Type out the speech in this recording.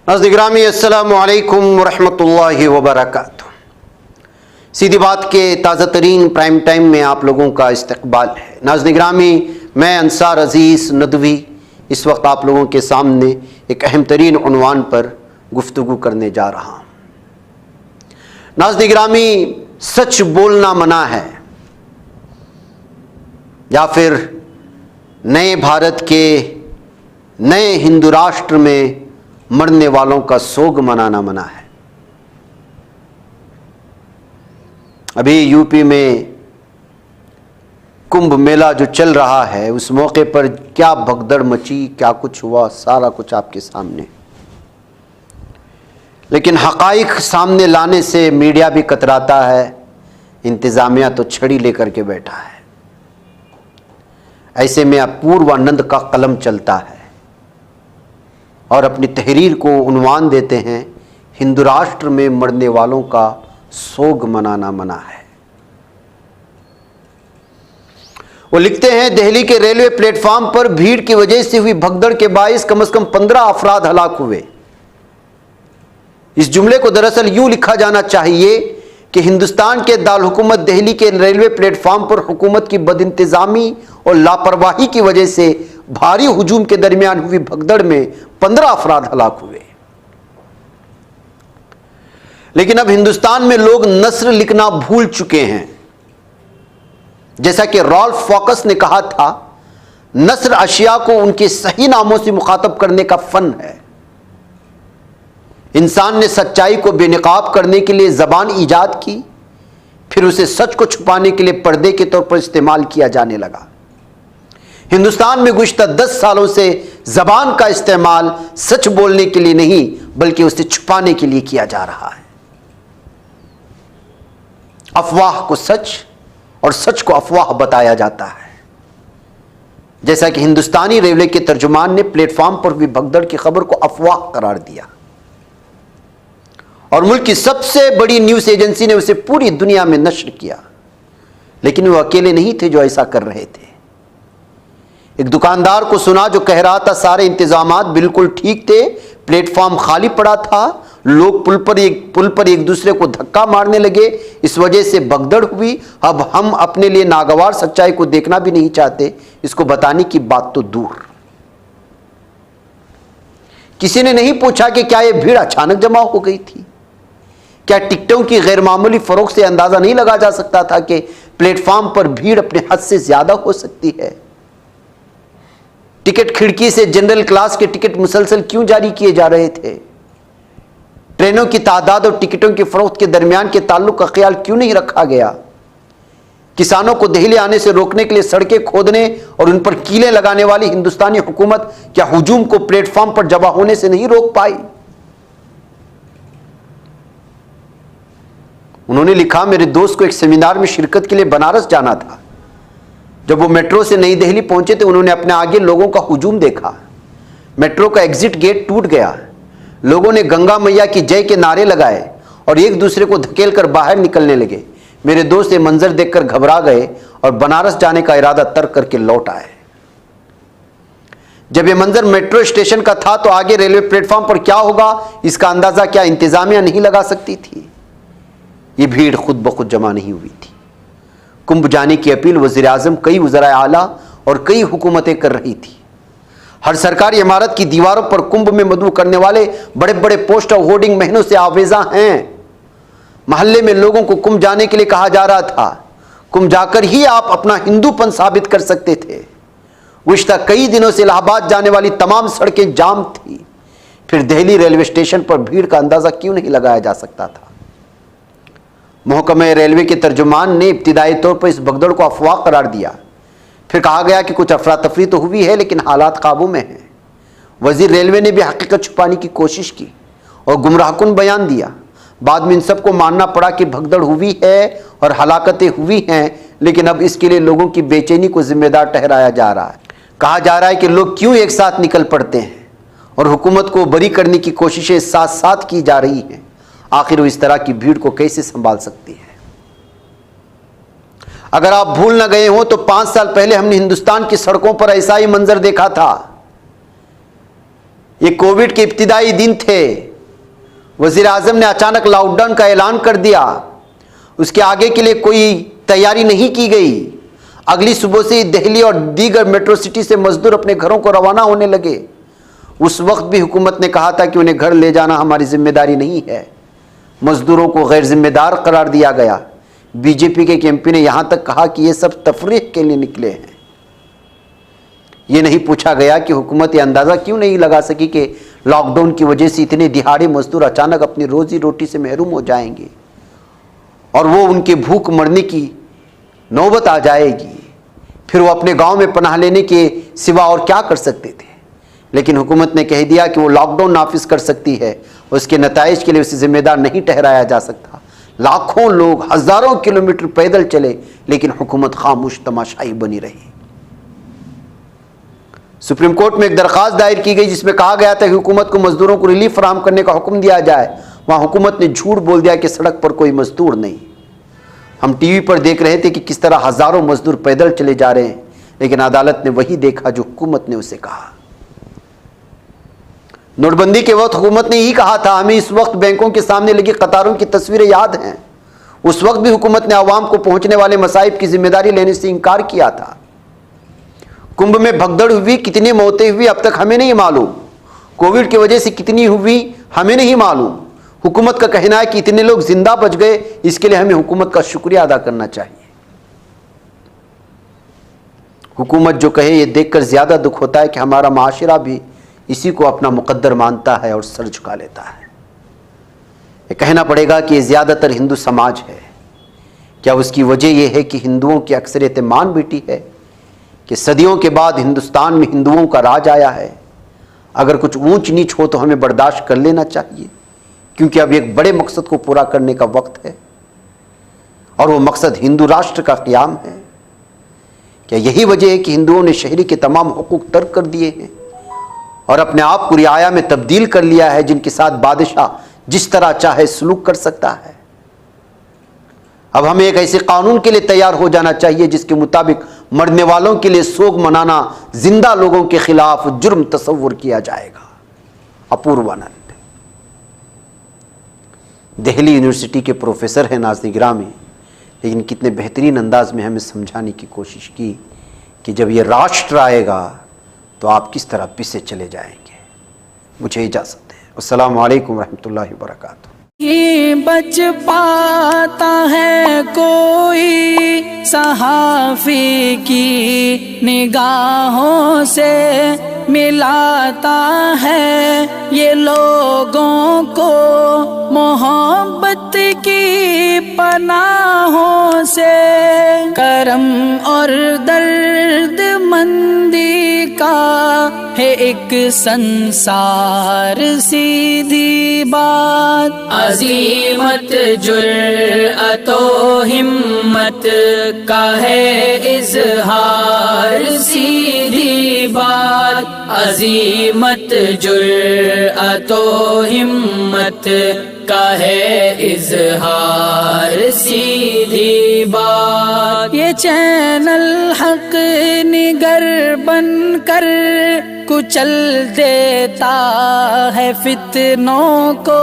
नाज़रीन गिरामी अस्सलामु अलैकुम वरहमतुल्लाहि वबरकातुहू। सीधी बात के ताज़ा तरीन प्राइम टाइम में आप लोगों का इस्तकबाल है। नाज़रीन गिरामी, मैं अंसार अज़ीज़ नदवी इस वक्त आप लोगों के सामने एक अहम तरीन उन्वान पर गुफ्तगू करने जा रहा हूँ। नाज़रीन गिरामी, सच बोलना मना है या फिर नए भारत के नए हिंदू राष्ट्र में मरने वालों का सोग मनाना मना है। अभी यूपी में कुंभ मेला जो चल रहा है, उस मौके पर क्या भगदड़ मची, क्या कुछ हुआ, सारा कुछ आपके सामने। लेकिन हकाइक सामने लाने से मीडिया भी कतराता है, इंतजामिया तो छड़ी लेकर के बैठा है। ऐसे में अपूर्वानंद का कलम चलता है और अपनी तहरीर को उन्वान देते हैं, हिंदू राष्ट्र में मरने वालों का सोग मनाना मना है। वो लिखते हैं, दिल्ली के रेलवे प्लेटफॉर्म पर भीड़ की वजह से हुई भगदड़ के बायस कम से कम 15 अफराद हलाक हुए। इस जुमले को दरअसल यूं लिखा जाना चाहिए कि हिंदुस्तान के दारहुकूमत दिल्ली के रेलवे प्लेटफॉर्म पर हुकूमत की बदइंतजामी और लापरवाही की वजह से भारी हुजूम के दरमियान हुई भगदड़ में 15 अफराद हलाक हुए। लेकिन अब हिंदुस्तान में लोग नस्र लिखना भूल चुके हैं। जैसा कि रॉल्फ फॉकस ने कहा था, नस्र अशिया को उनके सही नामों से मुखातब करने का फन है। इंसान ने सच्चाई को बेनकाब करने के लिए जबान ईजाद की, फिर उसे सच को छुपाने के लिए पर्दे के तौर पर इस्तेमाल किया जाने लगा। हिंदुस्तान में गुज़श्ता 10 सालों से जबान का इस्तेमाल सच बोलने के लिए नहीं, बल्कि उसे छुपाने के लिए किया जा रहा है। अफवाह को सच और सच को अफवाह बताया जाता है। जैसा कि हिंदुस्तानी रेलवे के तर्जुमान ने प्लेटफॉर्म पर हुई भगदड़ की खबर को अफवाह करार दिया और मुल्क की सबसे बड़ी न्यूज एजेंसी ने उसे पूरी दुनिया में नश्र किया। लेकिन वो अकेले नहीं थे जो ऐसा कर रहे थे। एक दुकानदार को सुना जो कह रहा था, सारे इंतजामात बिल्कुल ठीक थे, प्लेटफॉर्म खाली पड़ा था, लोग पुल पर एक दूसरे को धक्का मारने लगे, इस वजह से भगदड़ हुई। अब हम अपने लिए नागवार सच्चाई को देखना भी नहीं चाहते, इसको बताने की बात तो दूर। किसी ने नहीं पूछा कि क्या यह भीड़ अचानक जमा हो गई थी। क्या टिकटों की गैर मामूली फरोख्त से अंदाजा नहीं लगा जा सकता था कि प्लेटफॉर्म पर भीड़ अपने हद से ज्यादा हो सकती है। टिकट खिड़की से जनरल क्लास के टिकट मुसलसल क्यों जारी किए जा रहे थे। ट्रेनों की तादाद और टिकटों की फरोख्त के दरमियान के ताल्लुक का ख्याल क्यों नहीं रखा गया। किसानों को दिल्ली आने से रोकने के लिए सड़कें खोदने और उन पर कीलें लगाने वाली हिंदुस्तानी हुकूमत क्या हुजूम को प्लेटफॉर्म पर जमा होने से नहीं रोक पाई। उन्होंने लिखा, मेरे दोस्त को एक सेमिनार में शिरकत के लिए बनारस जाना था। जब वो मेट्रो से नई दिल्ली पहुंचे तो उन्होंने अपने आगे लोगों का हुजूम देखा। मेट्रो का एग्जिट गेट टूट गया। लोगों ने गंगा मैया की जय के नारे लगाए और एक दूसरे को धकेलकर बाहर निकलने लगे। मेरे दोस्त ये मंजर देखकर घबरा गए और बनारस जाने का इरादा तर्क करके लौट आए। जब ये मंजर मेट्रो स्टेशन का था तो आगे रेलवे प्लेटफॉर्म पर क्या होगा, इसका अंदाजा क्या इंतजामिया नहीं लगा सकती थी। ये भीड़ खुद ब खुद जमा नहीं हुई थी। कुंभ जाने की अपील वज़ीर आज़म, कई वज़राए आला और कई हुकूमतें कर रही थी। हर सरकारी इमारत की दीवारों पर कुंभ में मदऊ करने वाले बड़े बड़े पोस्टर होर्डिंग महीनों से आवेजा हैं। मोहल्ले में लोगों को कुंभ जाने के लिए कहा जा रहा था। कुंभ जाकर ही आप अपना हिंदूपन साबित कर सकते थे। गुज़श्ता कई दिनों से इलाहाबाद जाने वाली तमाम सड़कें जाम थी। फिर दिल्ली रेलवे स्टेशन पर भीड़ का अंदाजा क्यों नहीं लगाया जा सकता था। महकमे रेलवे के तर्जुमान ने इब्तिदाई तौर पर इस भगदड़ को अफवाह करार दिया। फिर कहा गया कि कुछ अफरा तफरी तो हुई है, लेकिन हालात काबू में हैं। वजीर रेलवे ने भी हकीकत छुपाने की कोशिश की और गुमराहकुन बयान दिया। बाद में इन सबको मानना पड़ा कि भगदड़ हुई है और हलाकतें हुई हैं, लेकिन अब इसके लिए लोगों की बेचैनी को जिम्मेदार ठहराया जा रहा है। कहा जा रहा है कि लोग क्यों एक साथ निकल पड़ते हैं और हुकूमत को बरी करने की कोशिशें साथ साथ की जा रही हैं। आखिर वो इस तरह की भीड़ को कैसे संभाल सकती है। अगर आप भूल न गए हो तो 5 साल पहले हमने हिंदुस्तान की सड़कों पर ऐसा ही मंजर देखा था। ये कोविड के इब्तिदाई दिन थे, वजीर आजम ने अचानक लॉकडाउन का ऐलान कर दिया। उसके आगे के लिए कोई तैयारी नहीं की गई। अगली सुबह से दिल्ली और दीगर मेट्रो सिटी से मजदूर अपने घरों को रवाना होने लगे। उस वक्त भी हुकूमत ने कहा था कि उन्हें घर ले जाना हमारी जिम्मेदारी नहीं है। मजदूरों को गैर जिम्मेदार करार दिया गया। बीजेपी के एक एमपी ने यहां तक कहा कि ये सब तफरीक के लिए निकले हैं। ये नहीं पूछा गया कि हुकूमत ये अंदाजा क्यों नहीं लगा सकी कि लॉकडाउन की वजह से इतने दिहाड़ी मजदूर अचानक अपनी रोजी रोटी से महरूम हो जाएंगे और वो उनके भूख मरने की नौबत आ जाएगी। फिर वो अपने गांव में पनाह लेने के सिवा और क्या कर सकते थे। लेकिन हुकूमत ने कह दिया कि वो लॉकडाउन नाफिज कर सकती है, उसके नताइज के लिए उसे जिम्मेदार नहीं ठहराया जा सकता। लाखों लोग हजारों किलोमीटर पैदल चले, लेकिन हुकूमत खामोश तमाशाई बनी रही। सुप्रीम कोर्ट में एक दरखास्त दायर की गई जिसमें कहा गया था कि हुकूमत को मजदूरों को रिलीफ फराहम करने का हुक्म दिया जाए। वहां हुकूमत ने झूठ बोल दिया कि सड़क पर कोई मजदूर नहीं। हम टीवी पर देख रहे थे कि किस तरह हजारों मजदूर पैदल चले जा रहे हैं, लेकिन अदालत ने वही देखा जो हुकूमत ने उसे कहा। नोटबंदी के वक्त हुकूमत ने यही कहा था। हमें इस वक्त बैंकों के सामने लगी कतारों की तस्वीरें याद हैं। उस वक्त भी हुकूमत ने आवाम को पहुंचने वाले मसाइब की जिम्मेदारी लेने से इनकार किया था। कुंभ में भगदड़ हुई, कितनी मौतें हुई अब तक हमें नहीं मालूम। कोविड की वजह से कितनी हुई हमें नहीं मालूम। हुकूमत का कहना है कि इतने लोग जिंदा बच गए, इसके लिए हमें हुकूमत का शुक्रिया अदा करना चाहिए। हुकूमत जो कहे ये देखकर ज्यादा दुख होता है कि हमारा माशरा भी इसी को अपना मुकद्दर मानता है और सर झुका लेता है। ये कहना पड़ेगा कि ये ज्यादातर हिंदू समाज है। क्या उसकी वजह यह है कि हिंदुओं की अक्सरियत मान बैठी है कि सदियों के बाद हिंदुस्तान में हिंदुओं का राज आया है। अगर कुछ ऊंच नीच हो तो हमें बर्दाश्त कर लेना चाहिए, क्योंकि अब एक बड़े मकसद को पूरा करने का वक्त है और वो मकसद हिंदू राष्ट्र का क़याम है। क्या यही वजह है कि हिंदुओं ने शहरी के तमाम हुकूक तर्क कर दिए हैं और अपने आप को रियाया में तब्दील कर लिया है, जिनके साथ बादशाह जिस तरह चाहे सलूक कर सकता है? अब हमें एक ऐसे कानून के लिए तैयार हो जाना चाहिए जिसके मुताबिक मरने वालों के लिए सोग मनाना जिंदा लोगों के खिलाफ जुर्म तस्वुर किया जाएगा। अपूर्वानंद दिल्ली यूनिवर्सिटी के प्रोफेसर हैं नाज़ गिरामी, लेकिन कितने बेहतरीन अंदाज में हमें समझाने की कोशिश की कि जब ये राष्ट्र आएगा तो आप किस तरह पीछे चले जाएंगे। मुझे इजाज़त दें। अस्सलामु अलैकुम रहमतुल्लाहि व बरकातुहू। बच पाता है कोई सहाफ़ी की निगाहों से, मिलाता है ये लोगों को मोहब्बत की पनाहों से। करम और दर्द मंदी का है एक संसार सीधी बात। अज़ीमत जुर्अतो हिम्मत का है इज़हार सीधी बात। अज़ीमत जुर्अतो हिम्मत का है इज़हार सीधी बात। ये चैनल हक निगर बनकर कुचल देता है फितनों को।